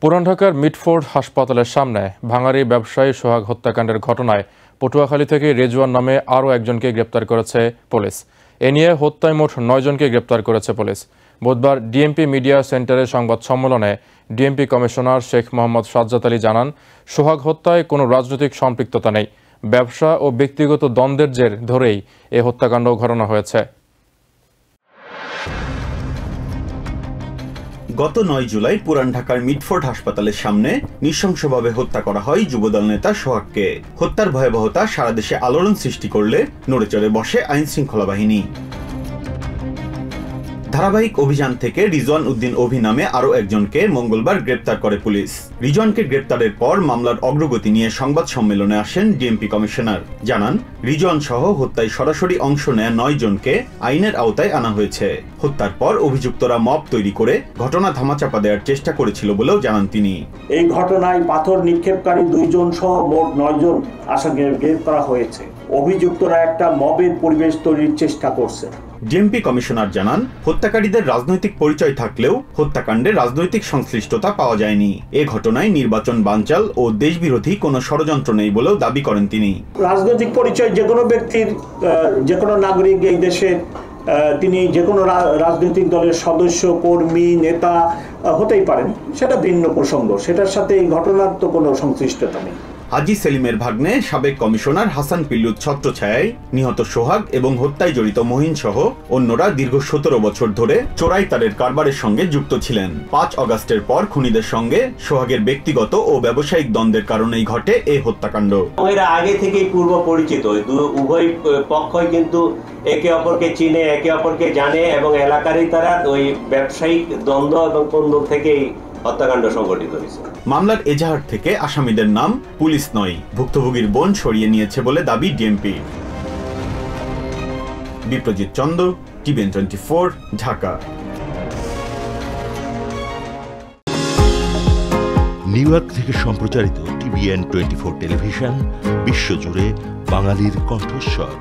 পুরান ঢাকার মিটফোর্ড হাসপাতালের সামনে ভাঙারি ব্যবসায়ী সোহাগ হত্যাকাণ্ডের ঘটনায় পটুয়াখালী থেকে রেজওয়ান নামে আরও একজনকে গ্রেপ্তার করেছে পুলিশ। এ নিয়ে হত্যায় মোট ৯ জনকে গ্রেপ্তার করেছে পুলিশ। বুধবার ডিএমপি মিডিয়া সেন্টারে সংবাদ সম্মেলনে ডিএমপি কমিশনার শেখ মোহাম্মদ সাজ্জাদ আলী জানান, সোহাগ হত্যায় কোনো রাজনৈতিক সম্পৃক্ততা নেই। ব্যবসা ও ব্যক্তিগত দ্বন্দ্বের জের ধরেই এ হত্যাকাণ্ড ঘটানো হয়েছে। গত ৯ জুলাই পুরান ঢাকার মিটফোর্ড হাসপাতালের সামনে নৃশংসভাবে হত্যা করা হয় যুবদল নেতা সোহাগকে। হত্যার ভয়াবহতা সারা দেশে আলোড়ন সৃষ্টি করলে নড়েচড়ে বসে আইনশৃঙ্খলা বাহিনী। ধারাবাহিক অভিযান থেকে রিজওয়ান উদ্দিন অভি নামে আরও একজনকে মঙ্গলবার গ্রেপ্তার করে পুলিশ। রিজওয়ানকে গ্রেপ্তারের পর মামলার অগ্রগতি নিয়ে সংবাদ সম্মেলনে আসেন ডিএমপি কমিশনার। জানান, রিজওয়ান সহ হত্যায় সরাসরি অংশ নেয়া ৯ জনকে আইনের আওতায় আনা হয়েছে। হত্যার পর অভিযুক্তরা মব তৈরি করে ঘটনা ধামাচাপা দেওয়ার চেষ্টা করেছিল বলেও জানান তিনি। এই ঘটনায় পাথর নিক্ষেপকারী ২ জন সহ মোট ৯ জন আসামিকে গ্রেপ্তার করা হয়েছে। অভিযুক্তরা একটা মবের পরিবেশ তৈরির চেষ্টা করছে। ডিএমপি কমিশনার জানান, হত্যাকারীদের রাজনৈতিক পরিচয় থাকলেও হত্যাকাণ্ডে রাজনৈতিক সংশ্লিষ্টতা পাওয়া যায়নি। এ ঘটনায় নির্বাচন বানচাল ও দেশবিরোধী কোনো ষড়যন্ত্র নেই বলেও দাবি করেন তিনি। রাজনৈতিক পরিচয় যে কোনো ব্যক্তির, যে কোনো নাগরিক এই দেশে তিনি যে কোনো রাজনৈতিক দলের সদস্য, কর্মী, নেতা হতেই পারেন, সেটা ভিন্ন প্রসঙ্গ। সেটার সাথে এই ঘটনার তো কোনো সংশ্লিষ্টতা নেই। হাজি সেলিমের ভাগ্নে সাবেক কমিশনার হাসান পিল্লুর ছত্রছায়ায় নিহত সোহাগ এবং হত্যায় জড়িত মহিন সহ অন্যরা দীর্ঘ ১৭ বছর ধরে চোরাই তারের কারবারের সঙ্গে যুক্ত ছিলেন। ৫ অগাস্টের পর খুনিদের সঙ্গে সোহাগের ব্যক্তিগত ও ব্যবসায়িক দ্বন্দ্বের কারণেই ঘটে এই হত্যাকাণ্ড। এরা আগে থেকেই পূর্ব পরিচিত, উভয় পক্ষই কিন্তু একে অপরকে চিনে, একে অপরকে জানে এবং এলাকারই তারা ওই ব্যবসায়িক দ্বন্দ্ব এবং কোন্দল থেকেই হত্যাকাণ্ড সংঘটিত হয়েছে। মামলার এজাহার থেকে আসামিদের নাম পুলিশ নয়, ভুক্তভোগীর বোন সরিয়ে নিয়েছে বলে দাবি DMP. Biprajit Chanda, TVN 24, Dhaka. New York থেকে সম্প্রচারিত টিভিএন 24 টেলিভিশন বিশ্বজুড়ে বাঙালির কণ্ঠস্বর।